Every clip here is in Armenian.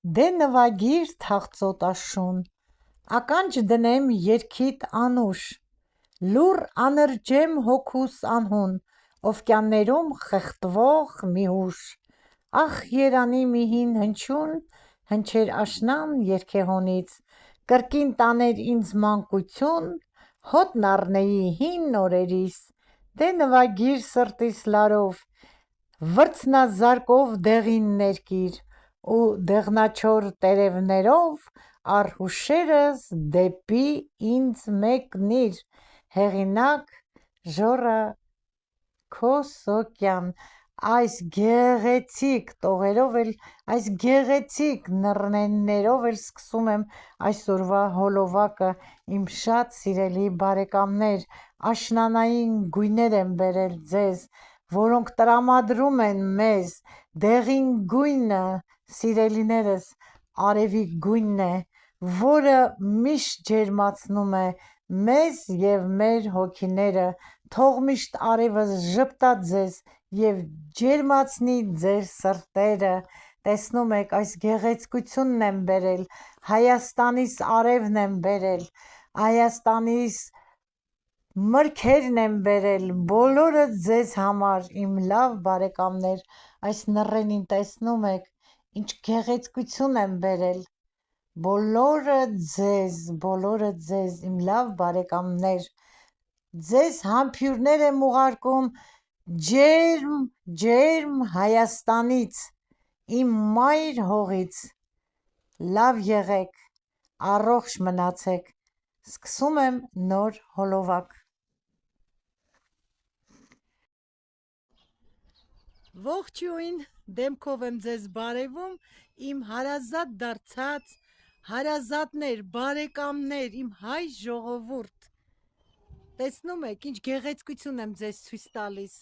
դե նվագիր թախծոտաշուն, ականջ դնեմ երգիդ անուշ, լուռ աներջեմ հոգուս անհուն, օվկիաններում խեղդվող մի հուշ, ախ երանի մի հին հնչյուն, հնչեր աշնան երգեհոնից, կրկին տաներ ինձ մանկություն, հոտն առնեի հին օրերիս, դե նվագիր սրտիս լարով, վրձնազարկով դեղին ներկիր, ու դեղնաչոր տերևներով առ հուշերս դեպի ինձ մեկնիր, հեղինակ՝ Ժոռա Քոսոկյան։ Այս գեղեցիկ տողերով էլ, այս գեղեցիկ նռներով էլ սկսում եմ այսօրվա հոլովակը, իմ շատ սիրելի բարեկամներ, աշնանային գույներ եմ բերել ձեզ, որոնք տրամադրում են մեզ, դեղին գույնը, սիրելիներս, արևի գույնն է, որը միշտ ջերմացնում է մեզ և մեր հոգիները, թող միշտ արևը ժպտա ձեզ և ջերմացնի ձեր սրտերը, տեսնում եք այս գեղեցկությունն եմ բերել, Հայաստանիս արևն եմ բերել, Հայաստանիս մրգերն եմ բերել, բոլորը ձեզ համար, իմ լավ բարեկամներ, այս նռենին տեսնում եք, ինչ գեղեցկություն եմ բերել, բոլորը ձեզ, իմ լավ բարեկամներ, ձեզ համբույրներ եմ ուղարկում ջերմ Հայաստանից, իմ մայր հողից, լավ եղեք, առողջ մնացեք, սկսում եմ նոր հոլովակ։ Ողջույն, դեմքով եմ ձեզ բարևում, իմ հարազատ դարձած հարազատներ, բարեկամներ, իմ հայ ժողովուրդ, տեսնում եք, ինչ գեղեցկություն եմ ձեզ ցույց տալիս,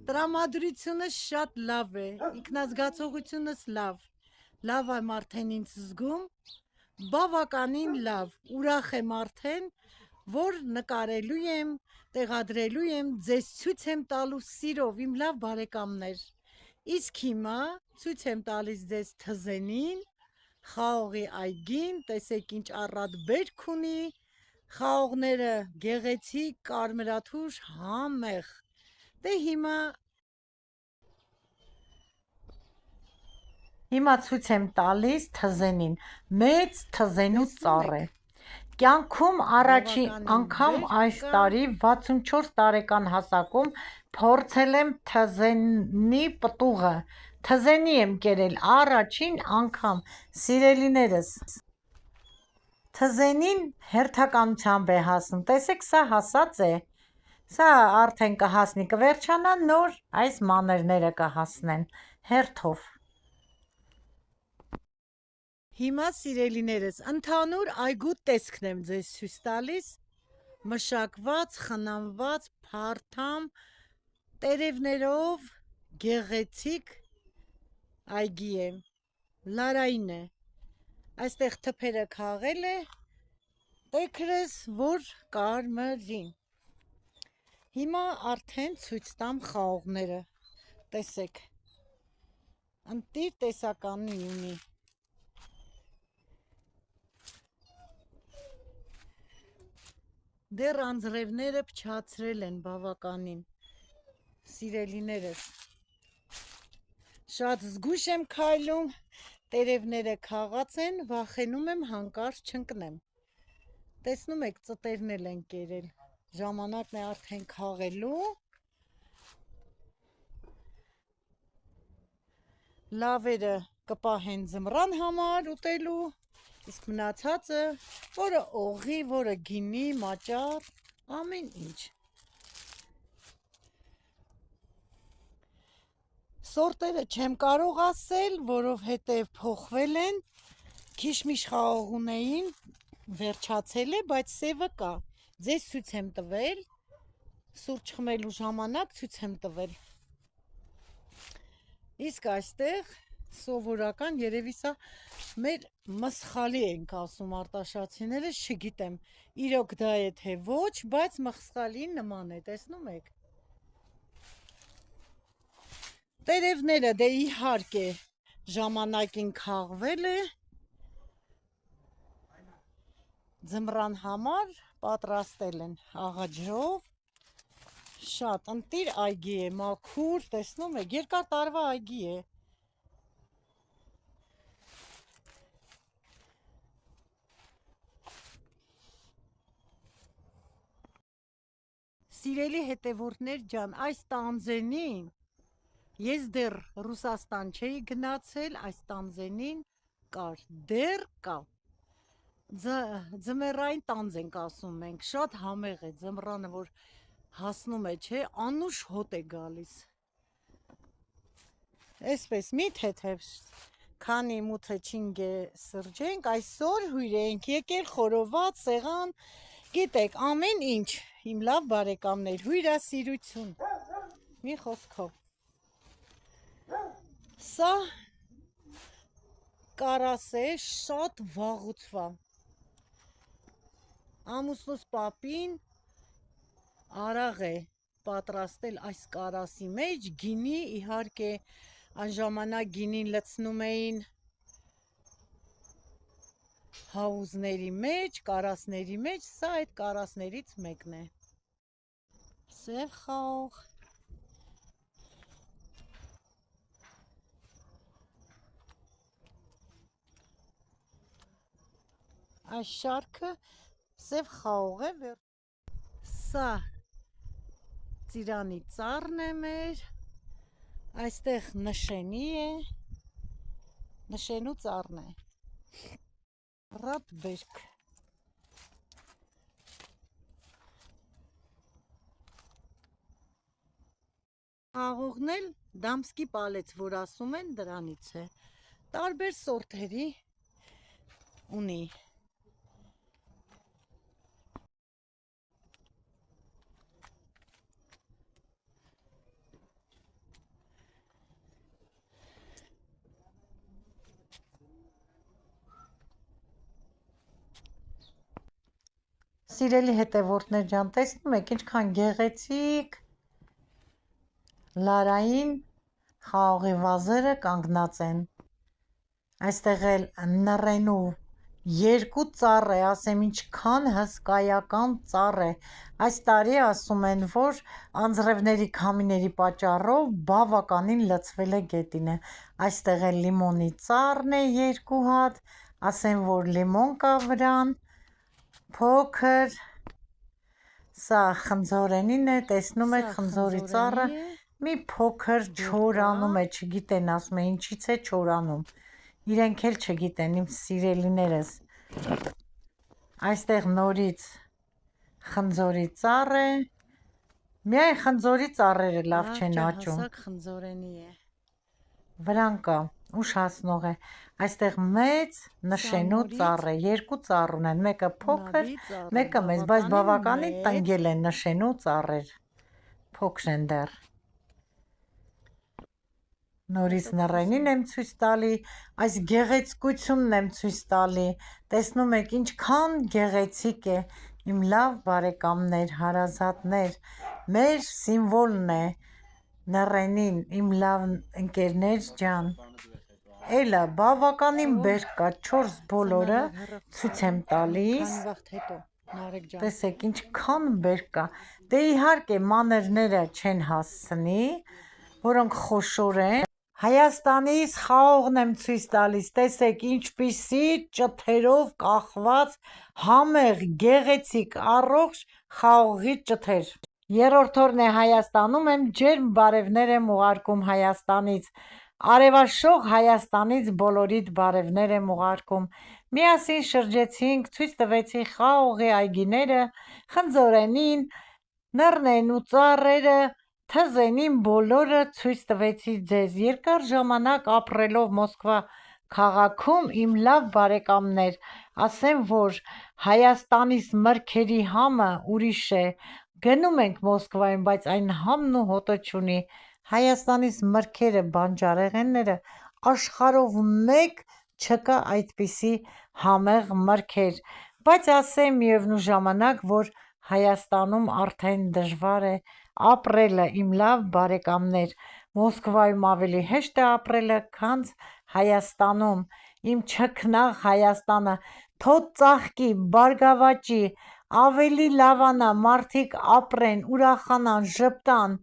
տրամադրությունս շատ լավ է, ինքնազգացողությունս լավ եմ արդեն ինձ զգում, բավականին լավ, ուրախ եմ արդեն, որ նկարելու եմ, տեղադրելու եմ, ձեզ ցույց եմ տալու սիրով, իմ լավ բարեկամներ, իսկ հիմա ցույց եմ տալիս ձեզ Թզենին, Խաղողի այգին, տեսեք ինչ առատ բերք ունի, խաղողները գեղեցիկ, կարմրաթուր, համեղ, դե հիմա ցույց եմ տալիս Թզենին, մեծ թզենու ծառ է, կյանքում առաջին անգամ այս տարի 64 տարեկան հասակում փորձել եմ թզենի պտուղը, թզենի եմ կերել առաջին անգամ, սիրելիներս, թզենին հերթականությամբ է հասնում, տեսեք սա հասած է, սա արդեն կհասնի, կվերջանա նոր այս մանրները կհասնեն հերթով։ Հիմա սիրելիներս, ընդհանուր այգու տեսքն եմ ձեզ ցույց տալիս, մշակված, խնամված, փարթամ, տերևներով գեղեցիկ այգի է, լարային է, այստեղ թփերը քաղել է, տեքրես որ կարմրին, հիմա արդեն ցույց տամ խաղողները, տեսեք, ընտիր տեսականի ունի, դեռ անձրևները փչացրել են բավականին, սիրելիներս, շատ զգույշ եմ քայլում, տերևները քաղած են, վախենում եմ հանկարծ չընկնեմ, տեսնում եք ծտերն էլ են կերել, ժամանակն է արդեն քաղելու, լավերը կպահեն ձմռան համար ուտելու, իսկ մնացածը, որը օղի, որը գինի, մաճար, ամեն ինչ, սորտերը չեմ կարող ասել, որովհետև փոխվել են, քիշմիշ խաղող ունեին, վերջացել է, բայց սևը կա, ձեզ ցույց եմ տվել, սուրճ խմելու ժամանակ ցույց եմ տվել, իսկ այստեղ սովորական, երևի սա մեր մսխալի ենք ասում արտաշատցիները, չգիտեմ, իրոք դա է թե ոչ, բայց մսխալի նման է, տեսնում եք, տերևները դե իհարկե ժամանակին քաղվել է ձմռան համար պատրաստել են աղաջրով շատ ընտիր այգի է մաքուր տեսնում եք երկար տարվա այգի է Սիրելի հետևորդներ ջան, այս տանձենին ես դեռ Ռուսաստան չէի գնացել, այս տանձենին կար, դեռ կա։ Ձմեռային տանձ ենք ասում մենք, շատ համեղ է ձմռանը, որ հասնում է, չէ, անուշ հոտ է գալիս։ Այսպես մի թեթև քանի մութը չինգե սրջենք, այսօր հույր ենք եկել խորոված, սեղան, գիտեք, ամեն ինչ, իմ լավ բարեկամներ, հյուրասիրություն, մի խոսքով։ Սա կարաս է շատ վաղուցվա։ Ամուսնուս պապին արաղ է պատրաստել այս կարասի մեջ, գինի, իհարկե այն ժամանակ գինին լցնում էին հավուզների մեջ, կարասների մեջ, սա այդ կարասներից մեկն է։ Սև խաղ։ Այս շարքը սև խաղ է, սա ծիրանի ծառն է մեր, այստեղ նշենի է, նշենու ծառն է, ռատ բերք։ Խաղողն էլ դամսկի պալեց, որ ասում են, դրանից է, տարբեր սորտերի ունի։ Սիրելի հետևորդներ ջան, տեսնում եք ինչքան գեղեցիկ լարային խաղողի վազերը կանգնած են։ Այստեղ էլ նռենու երկու ծառ է, ասեմ ինչքան հսկայական ծառ է։ Այս տարի ասում են, որ անձրևների քամիների պատճառով բավականին լցվել է գետինը։ Այստեղ էլ լիմոնի ծառն է երկու հատ, ասեմ որ լիմոն կա վրան, փոքր, սա խնձորենին է, տեսնում եք խնձորի ծառը, մի փոքր չորանում է, չգիտեն ասում է ինչից է չորանում, իրենք էլ չգիտեն իմ սիրելիներս, այստեղ նորից խնձորի ծառ է, միայն խնձորի ծառերը լավ չեն աճում, վրան կա, ուշ հասնող է, այստեղ մեծ նշենու ծառ է, երկու ծառ ունեն, մեկը փոքր, մեկը մեծ, բայց բավականին տնգել են նշենու ծառեր, փոքր են դեռ։ Նորից նռենին եմ ցույց տալի, այս գեղեցկությունն եմ ցույց տալի, տեսնում եք ինչքան գեղեցիկ է, իմ լավ բարեկամներ, հարազատներ, մեր սիմվոլն է նռենին, իմ լավ ընկերներ ջան, էլը բավականին բերք կա, 4 բոլորը ցույց եմ տալիս, տեսեք ինչքան բերք կա, դե իհարկե մանրները չեն հասցնի, որոնք խոշոր են, Հայաստանից խաղողն եմ ցույց տալիս, տեսեք ինչպիսի ճթերով կախված համեղ գեղեցիկ առողջ խաղողի ճթեր։ Երրորդ օրն է Հայաստանում եմ, ջերմ բարևներ եմ ուղարկում Հայաստանից, արևաշող Հայաստանից բոլորիդ բարևներ եմ ուղարկում, միասին շրջեցինք, ցույց տվեցի խաղողի այգիները, խնձորենին, նռնենու ծառերը, թզենին բոլորը ցույց տվեցի ձեզ, երկար ժամանակ ապրելով Մոսկվա քաղաքում, իմ լավ բարեկամներ, ասեմ, որ Հայաստանից մրգերի համը ուրիշ է, գնում ենք Մոսկվայում, բայց այն համն ու հոտը չունի, Հայաստանից մրգերը, բանջարեղենները, աշխարհով մեկ չկա այդպիսի համեղ մրգեր, բայց ասեմ միևնույն ժամանակ, որ Հայաստանում արդեն դժվար է ապրելը, իմ լավ բարեկամներ, Մոսկվայում ավելի հեշտ է ապրելը, քան Հայաստանում, իմ չքնաղ Հայաստանը, թո ծաղկի, բարգավաճի, ավելի լավանա, մարդիկ ապրեն, ուրախանան, ժպտան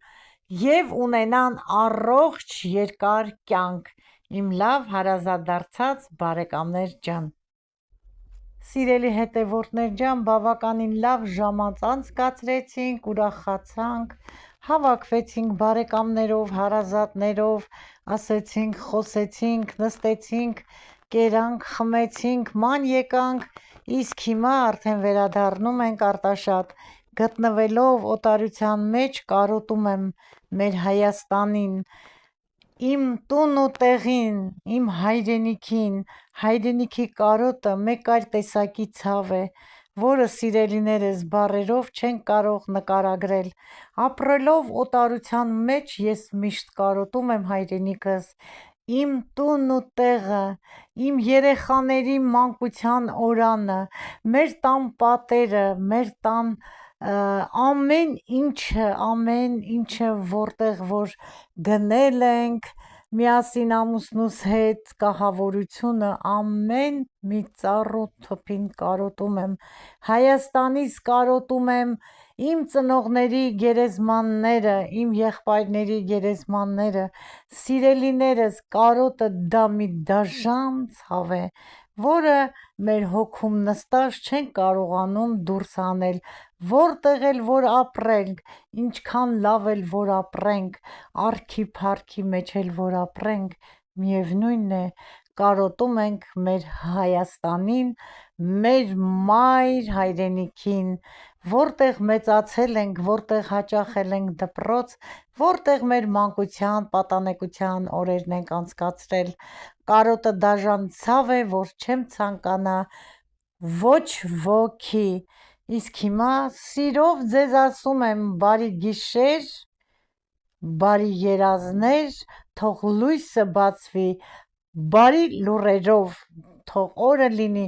և ունենան առողջ երկար կյանք, իմ լավ հարազատ դարձած բարեկամներ ջան։ Սիրելի հետևորդներ ջան, բավականին լավ ժամանց անցկացրեցինք, ուրախացանք, հավաքվեցինք բարեկամներով, հարազատներով, ասեցինք, խոսեցինք, նստեցինք, կերանք, խմեցինք, ման եկանք, իսկ հիմա արդեն վերադառնում ենք Արտաշատ, գտնվելով օտարության մեջ կարոտում եմ մեր Հայաստանին, իմ տուն ու տեղին, իմ հայրենիքին, հայրենիքի կարոտը մեկ այլ տեսակի ցավ է, որը սիրելիներս բառերով չենք կարող նկարագրել, ապրելով օտարության մեջ ես միշտ կարոտում եմ հայրենիքս, իմ տունն ու տեղը, իմ երեխաների մանկության օրանը, մեր տան պատերը, մեր տան ամեն ինչը, որտեղ որ գնել ենք, միասին ամուսնուս հետ, կահավորությունը, ամեն մի ծառ ու թփին կարոտում եմ, Հայաստանից կարոտում եմ իմ ծնողների գերեզմանները, իմ եղբայրների գերեզմանները, սիրելիներս, կարոտը դա մի դաժան ցավ է, որը մեր հոգում նստած չենք կարողանում դուրս հանել, որտեղ էլ որ ապրենք, ինչքան լավ էլ որ ապրենք, արգի փարքի մեջ էլ որ ապրենք, միևնույն է, կարոտում ենք մեր Հայաստանին, մեր մայր հայրենիքին, որտեղ մեծացել ենք, որտեղ հաճախել ենք դպրոց, որտեղ մեր մանկության, պատանեկության օրերն ենք անցկացրել, կարոտը դաժան ցավ է, որ չեմ ցանկանա ոչ ոքի, իսկ հիմա սիրով ձեզ ասում եմ բարի գիշեր, բարի երազներ, թող լույսը բացվի բարի լուրերով, թող օրը լինի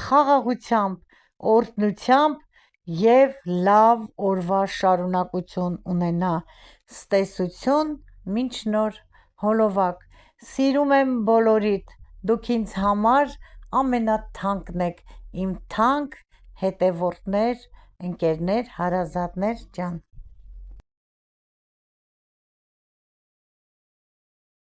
խաղաղությամբ, օրհնությամբ և լավ օրվա շարունակություն ունենա, ստեսություն, մինչ նոր հոլովակ, սիրում եմ բոլորիդ, դուք ինձ համար ամենաթանկն եք, իմ թանկ հետևորդներ, ընկերներ, հարազատներ ջան։